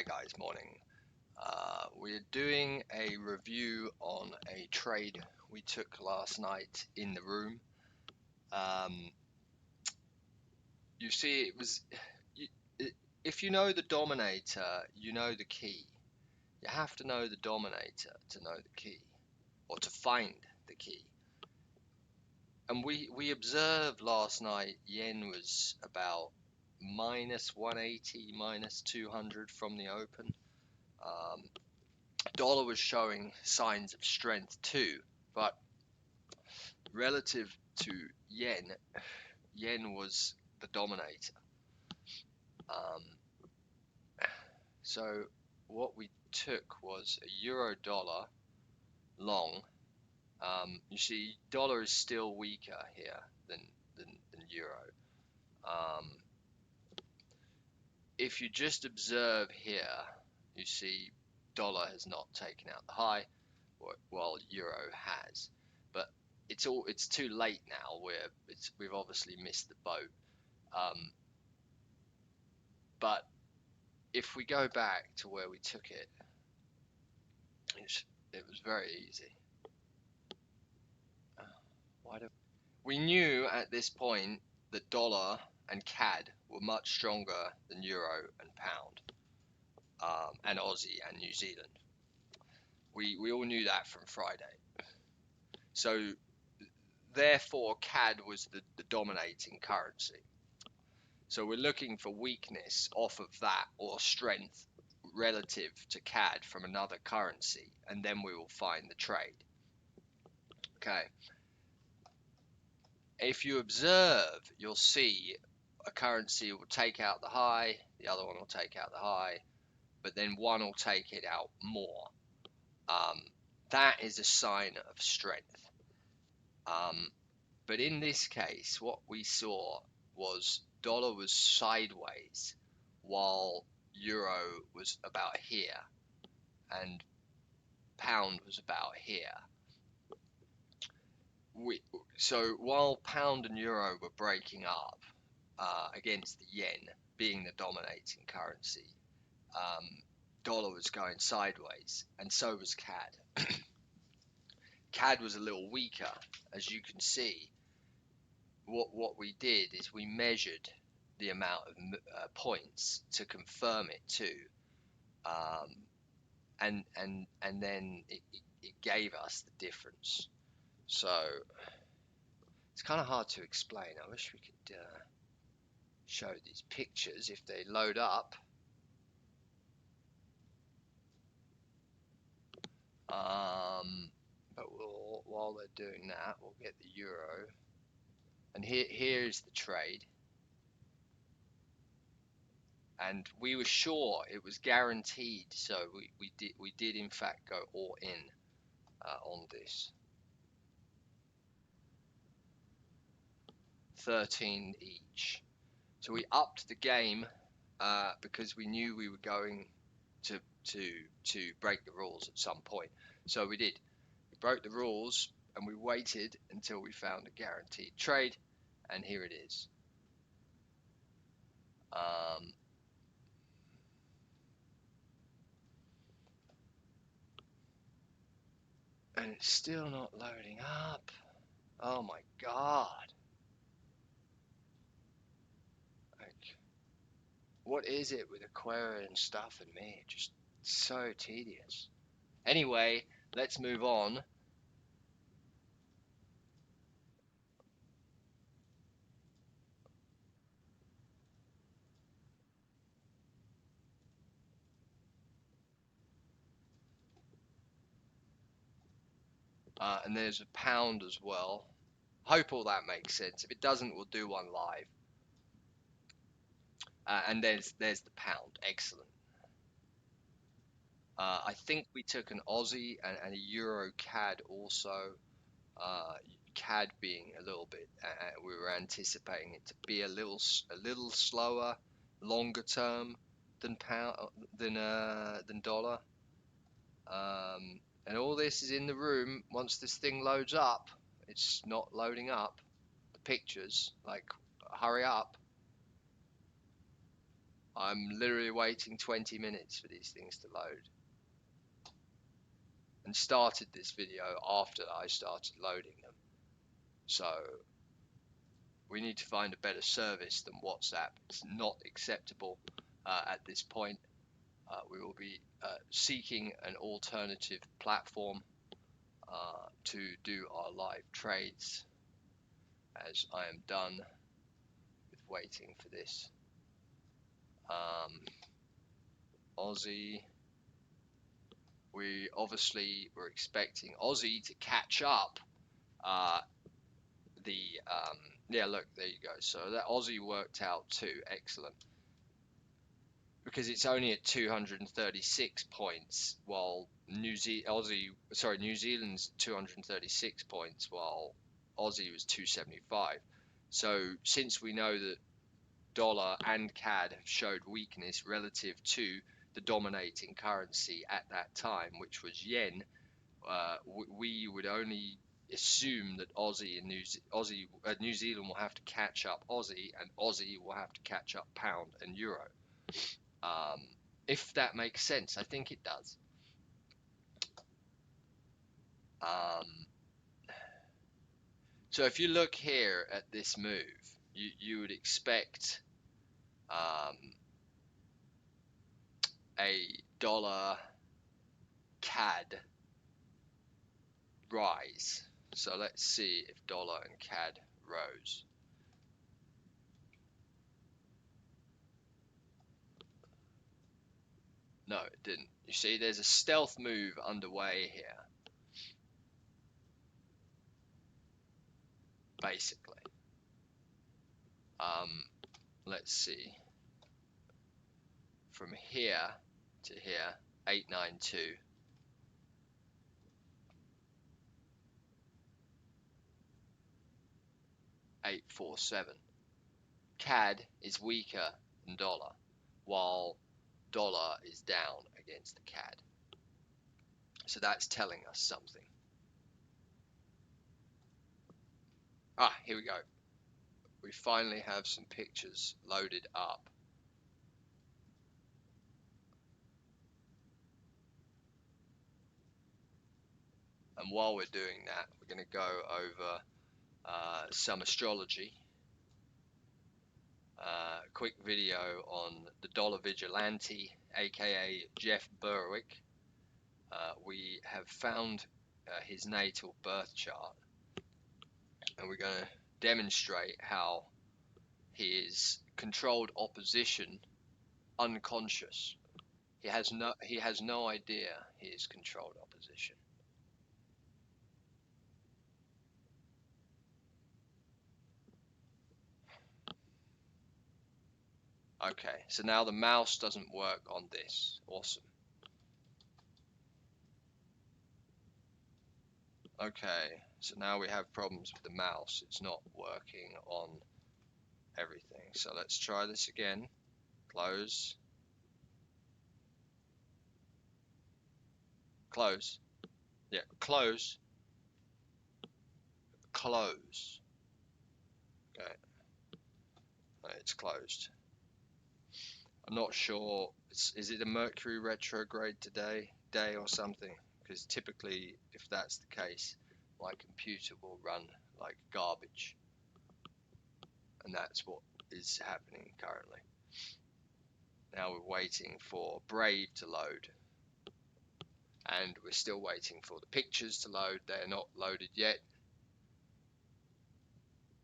guys, morning. We're doing a review on a trade we took last night in the room. You see, it was if you know the dominator, you know the key. You have to know the dominator to know the key, or to find the key. And we observed last night yen was about minus 180, minus 200 from the open. Dollar was showing signs of strength too, but relative to yen was the dominator. So what we took was a euro dollar long. You see, dollar is still weaker here than euro. If you just observe here, you see dollar has not taken out the high, while euro has. But it's too late now. We've obviously missed the boat. But if we go back to where we took it, it was very easy. We knew at this point that dollar and CAD were much stronger than euro and pound, and Aussie and New Zealand. We all knew that from Friday. So therefore CAD was the dominating currency. So we're looking for weakness off of that, or strength relative to CAD from another currency, and then we will find the trade. Okay. If you observe, you'll see a currency will take out the high, the other one will take out the high, but then one will take it out more. That is a sign of strength. But in this case, what we saw was dollar was sideways while euro was about here and pound was about here. So while pound and euro were breaking up against the yen being the dominating currency, dollar was going sideways, and so was CAD. CAD was a little weaker, as you can see. What we did is we measured the amount of points to confirm it too, and then it gave us the difference. So it's kind of hard to explain. I wish we could show these pictures if they load up. But while they're doing that, we'll get the euro. And here's the trade. And we were sure it was guaranteed, so we did in fact go all in on this. 13 each. So we upped the game because we knew we were going to break the rules at some point. So we did. We broke the rules and we waited until we found a guaranteed trade, and here it is. And it's still not loading up. Oh my god. Like, what is it with Aquarian stuff and me? Just so tedious. Anyway, let's move on. And there's a pound as well. Hope all that makes sense. If it doesn't, we'll do one live. And there's the pound. Excellent. I think we took an Aussie and a Euro CAD also. CAD being a little bit, we were anticipating it to be a little slower, longer term than pound than dollar. And all this is in the room. Once this thing loads up, it's not loading up the pictures. Like, hurry up. I'm literally waiting 20 minutes for these things to load, and started this video after I started loading them. So we need to find a better service than WhatsApp. It's not acceptable at this point. We will be seeking an alternative platform to do our live trades, as I am done with waiting for this. Aussie, we obviously were expecting Aussie to catch up. Yeah, look, there you go. So that Aussie worked out too. Excellent. Because it's only at 236 points, while New Zealand's 236 points, while Aussie was 275. So since we know that dollar and CAD have showed weakness relative to the dominating currency at that time, which was yen, we would only assume that New Zealand will have to catch up Aussie, and Aussie will have to catch up pound and euro. If that makes sense, I think it does. So if you look here at this move, you would expect a dollar CAD rise. So let's see if dollar and CAD rose. No, it didn't. You see, there's a stealth move underway here, basically. Let's see. From here to here, 892. 847. CAD is weaker than dollar, while dollar is down against the CAD. So that's telling us something. Here we go. We finally have some pictures loaded up. And while we're doing that, we're going to go over some astrology. Quick video on the Dollar Vigilante, aka Jeff Berwick. We have found his natal birth chart, and we're going to demonstrate how he is controlled opposition unconscious. He has no idea he is controlled opposition. Okay, so now the mouse doesn't work on this. Awesome. Okay, so now we have problems with the mouse. It's not working on everything. So let's try this again. Close. Close. Yeah, close. Close. Okay. It's closed. I'm not sure. Is it a Mercury retrograde day or something? Because typically, if that's the case, my computer will run like garbage. And that's what is happening currently. Now we're waiting for Brave to load. And we're still waiting for the pictures to load. They're not loaded yet.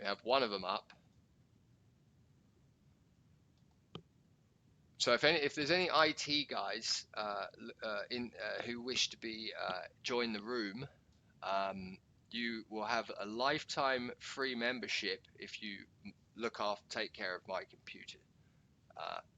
We have one of them up. So if there's any IT guys who wish to join the room, you will have a lifetime free membership if you take care of my computer.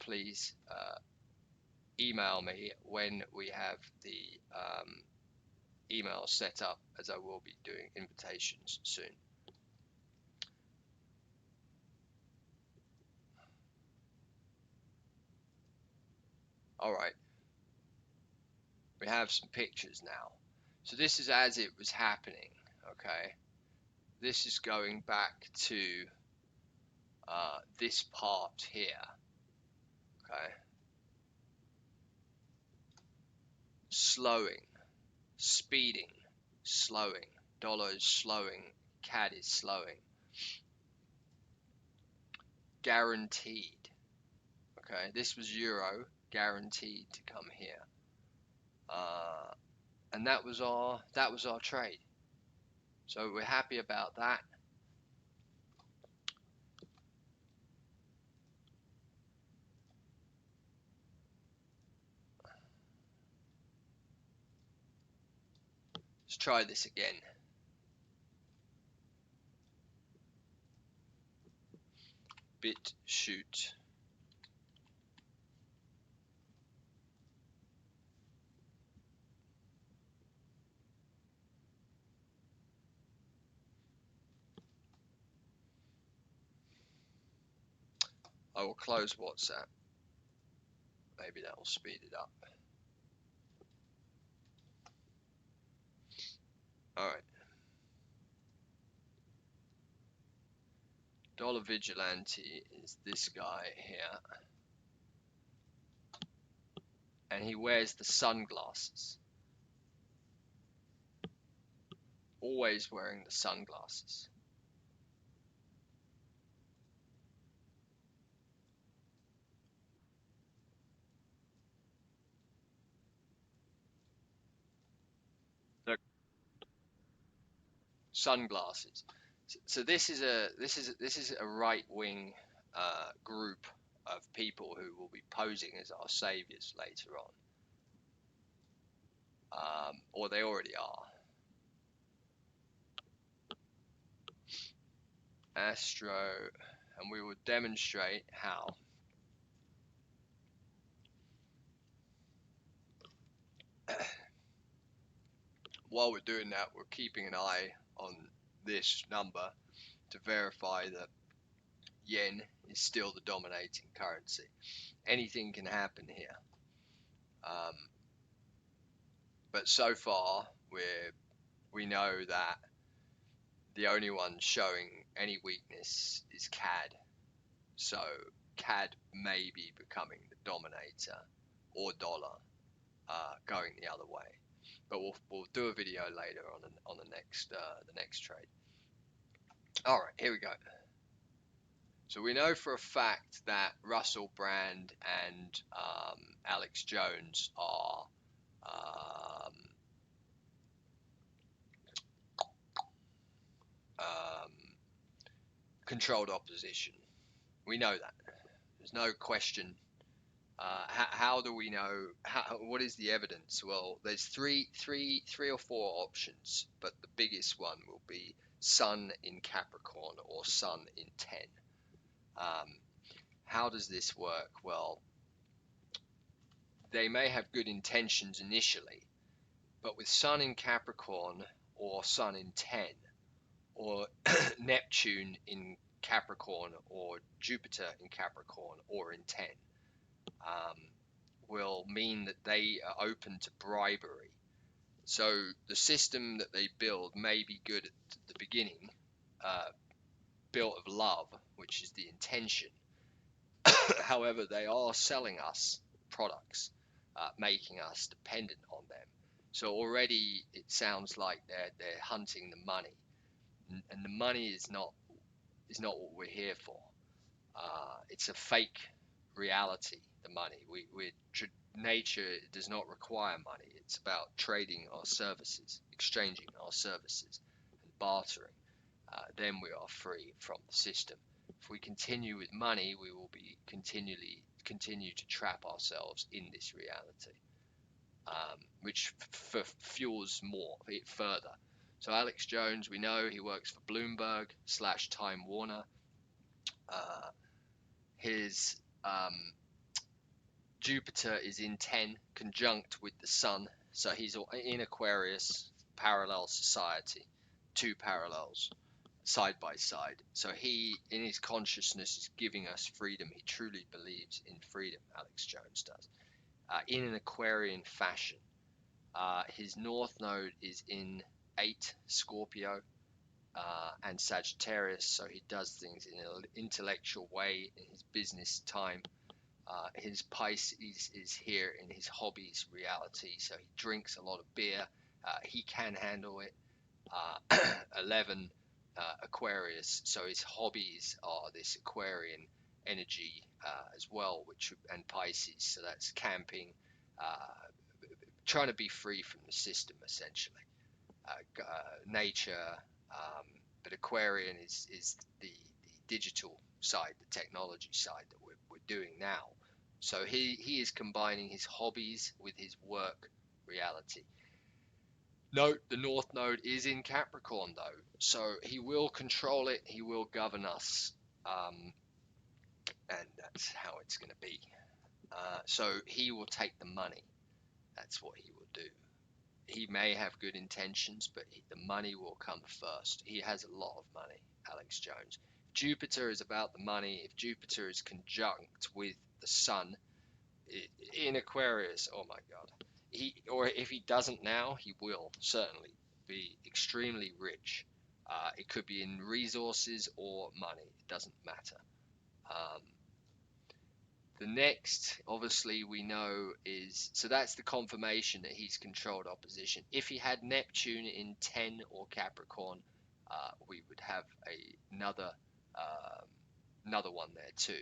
Please email me when we have the email set up, as I will be doing invitations soon. All right, we have some pictures now. So this is as it was happening. Okay, this is going back to this part here. Okay. Slowing, speeding, slowing. Dollar is slowing. CAD is slowing. Guaranteed. Okay, this was euro, guaranteed to come here. And that was our trade. So we're happy about that. Let's try this again. BitChute. I will close WhatsApp. Maybe that will speed it up. All right. Dollar Vigilante is this guy here. And he wears the sunglasses. Always wearing the sunglasses. Look. Sunglasses. So this is a right wing group of people who will be posing as our saviors later on, or they already are. Astro, and we will demonstrate how. While we're doing that, we're keeping an eye on this number to verify that yen is still the dominating currency. Anything can happen here, but so far we know that the only one showing any weakness is CAD. So CAD may be becoming the dominator, or dollar going the other way. But we'll do a video later on the next trade. All right, here we go. So we know for a fact that Russell Brand and Alex Jones are controlled opposition. We know that. There's no question. How do we know? What is the evidence? Well, there's three or four options, but the biggest one will be Sun in Capricorn or Sun in 10. How does this work? Well, they may have good intentions initially, but with Sun in Capricorn or Sun in 10 or Neptune in Capricorn or Jupiter in Capricorn or in 10, will mean that they are open to bribery. So the system that they build may be good at the beginning, built of love, which is the intention. However, they are selling us products, making us dependent on them. So already it sounds like they're hunting the money, and the money is not what we're here for. It's a fake reality. The money nature does not require money. It's about trading our services, exchanging our services, and bartering. Then we are free from the system. If we continue with money, we will be continue to trap ourselves in this reality, which fuels it further. So Alex Jones, we know he works for Bloomberg / Time Warner. His Jupiter is in 10, conjunct with the Sun, so he's in Aquarius, parallel society, two parallels, side by side. So he, in his consciousness, is giving us freedom. He truly believes in freedom, Alex Jones does, in an Aquarian fashion. His North Node is in 8, Scorpio, and Sagittarius, so he does things in an intellectual way in his business time. His Pisces is here in his hobbies reality, so he drinks a lot of beer. He can handle it. 11 Aquarius, so his hobbies are this Aquarian energy as well, which and Pisces, so that's camping, trying to be free from the system essentially, nature. Um, but Aquarian is the digital side, the technology side that we're doing now. So he is combining his hobbies with his work reality. Note the North Node is in Capricorn though, so he will control it, he will govern us, and that's how it's going to be. So he will take the money. That's what he will do. He may have good intentions, but the money will come first. He has a lot of money, Alex Jones. Jupiter is about the money. If Jupiter is conjunct with the Sun in Aquarius, oh my God. Or if he doesn't now, he will certainly be extremely rich. It could be in resources or money. It doesn't matter. Um, the next, obviously, we know is so that's the confirmation that he's controlled opposition. If he had Neptune in 10 or Capricorn, we would have uh, another one there too.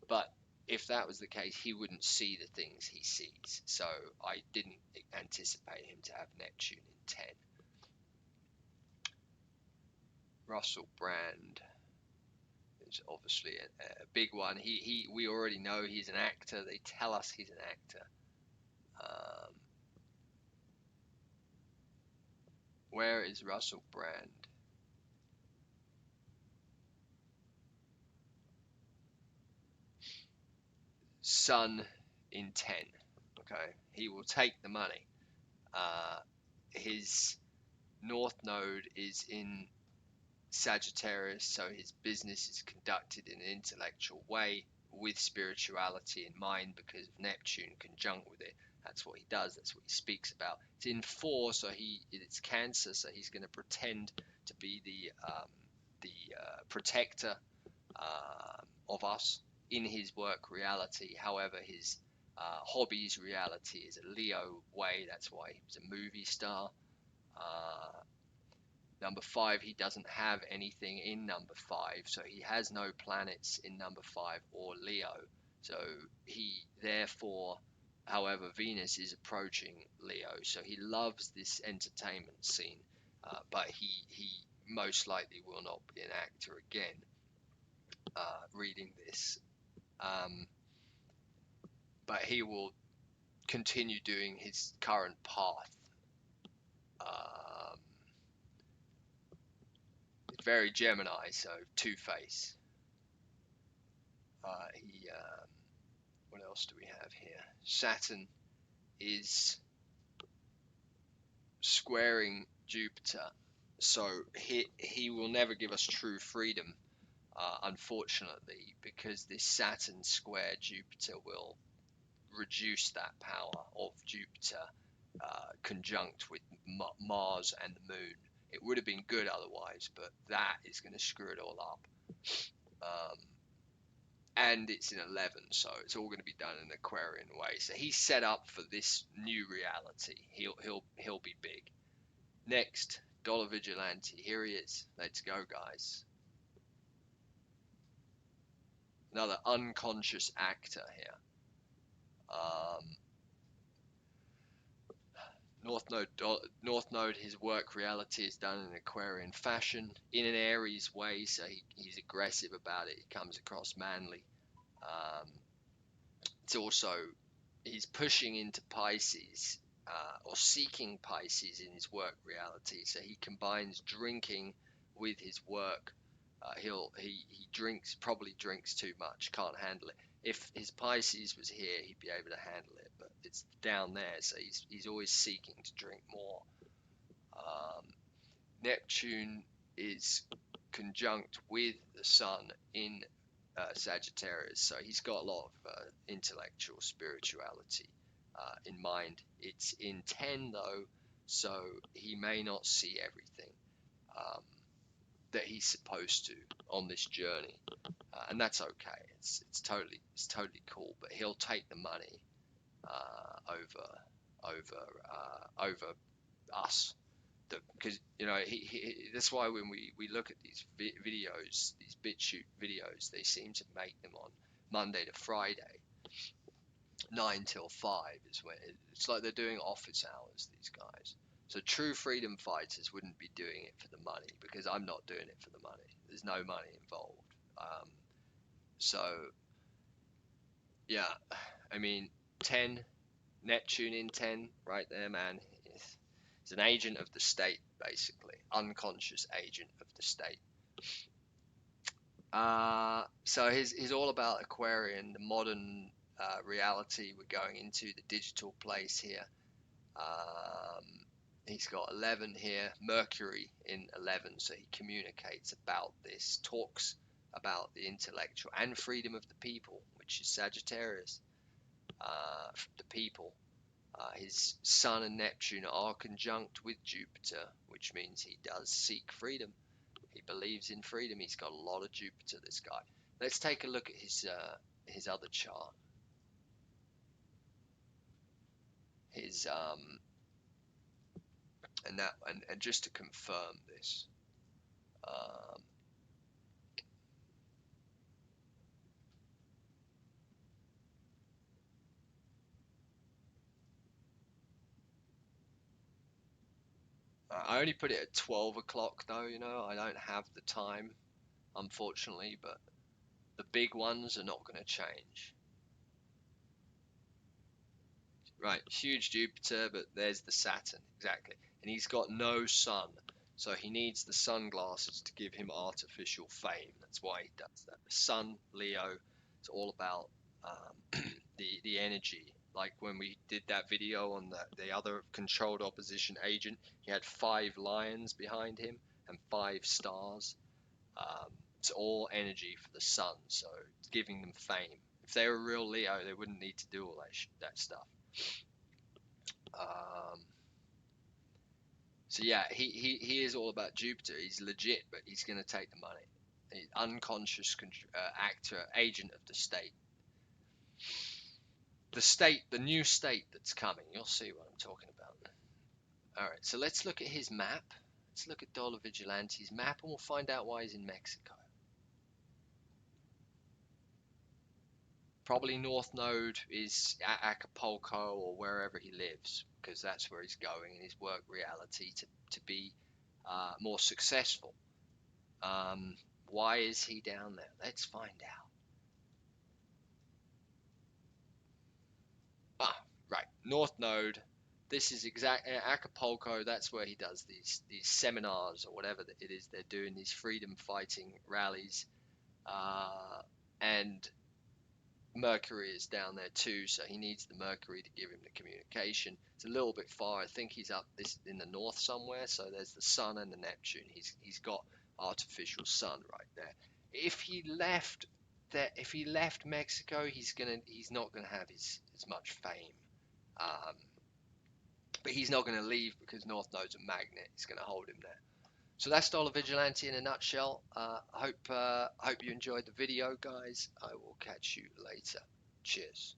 But if that was the case, he wouldn't see the things he sees. So I didn't anticipate him to have Neptune in 10. Russell Brand is obviously a big one. We already know he's an actor. They tell us he's an actor. Where is Russell Brand? Sun in 10. Okay, he will take the money. His North Node is in Sagittarius, so his business is conducted in an intellectual way with spirituality in mind because of Neptune conjunct with it. That's what he does. That's what he speaks about. It's in 4, so it's Cancer, so he's going to pretend to be the protector of us in his work reality. However, his hobbies reality is a Leo way. That's why he was a movie star. Number 5, he doesn't have anything in number 5, so he has no planets in number 5 or Leo. So he, therefore, however, Venus is approaching Leo, so he loves this entertainment scene, but he most likely will not be an actor again. Reading this, but he will continue doing his current path. Very Gemini, so Two-Face. What else do we have here? Saturn is squaring Jupiter, so he will never give us true freedom, unfortunately, because this Saturn square Jupiter will reduce that power of Jupiter, conjunct with Mars and the Moon. It would have been good otherwise, but that is going to screw it all up. And it's in 11, so it's all going to be done in an Aquarian way. So he's set up for this new reality. He'll be big. Next, Dollar Vigilante. Here he is. Let's go, guys. Another unconscious actor here. North Node, his work reality is done in an Aquarian fashion, in an Aries way, so he's aggressive about it. He comes across manly. It's also, he's pushing into Pisces, or seeking Pisces in his work reality. So he combines drinking with his work. He drinks, probably drinks too much, can't handle it. If his Pisces was here, he'd be able to handle it, but it's down there, so he's always seeking to drink more. Neptune is conjunct with the Sun in Sagittarius, so he's got a lot of intellectual spirituality in mind. It's in 10 though, so he may not see everything. that he's supposed to on this journey, and that's okay. It's totally cool. But he'll take the money over us. Because that's why when we look at these videos, these BitChute videos, they seem to make them on Monday to Friday, 9 till 5 is when it's like they're doing office hours, these guys. So true freedom fighters wouldn't be doing it for the money, because I'm not doing it for the money. There's no money involved. So yeah, I mean, 10 Neptune in 10 right there, man. He's an agent of the state, basically, unconscious agent of the state. So he's all about Aquarian, the modern reality we're going into, the digital place here. Um, he's got 11 here, Mercury in 11, so he communicates about this, talks about the intellectual and freedom of the people, which is Sagittarius, the people. His Sun and Neptune are conjunct with Jupiter, which means he does seek freedom. He believes in freedom. He's got a lot of Jupiter, this guy. Let's take a look at his other chart. His and just to confirm this, um, I only put it at 12 o'clock though. I don't have the time, unfortunately, but the big ones are not going to change. Right, huge Jupiter, but there's the Saturn, exactly. And he's got no sun, so he needs the sunglasses to give him artificial fame. That's why he does that. The Sun, Leo, it's all about the energy. Like when we did that video on the other controlled opposition agent, he had 5 lions behind him and 5 stars. It's all energy for the sun, so it's giving them fame. If they were real Leo, they wouldn't need to do all that stuff. Um, so yeah, he is all about Jupiter. He's legit, but he's going to take the money. He's unconscious actor, agent of the state. The state, the new state that's coming. You'll see what I'm talking about. All right, so let's look at his map. Let's look at Dollar Vigilante's map, and we'll find out why he's in Mexico. Probably North Node is Acapulco or wherever he lives, because that's where he's going in his work reality to be more successful. Why is he down there? Let's find out. Right, North Node. This is Acapulco. That's where he does these seminars or whatever it is they're doing, these freedom fighting rallies, and Mercury is down there too, so he needs the Mercury to give him the communication. It's a little bit far. I think he's up this in the north somewhere. So there's the Sun and the Neptune. He's got artificial sun right there. If he left Mexico, he's not gonna have as much fame. Um, but he's not gonna leave because North Node's a magnet. He's gonna hold him there. So that's Dollar Vigilante in a nutshell. Hope you enjoyed the video, guys. I will catch you later. Cheers.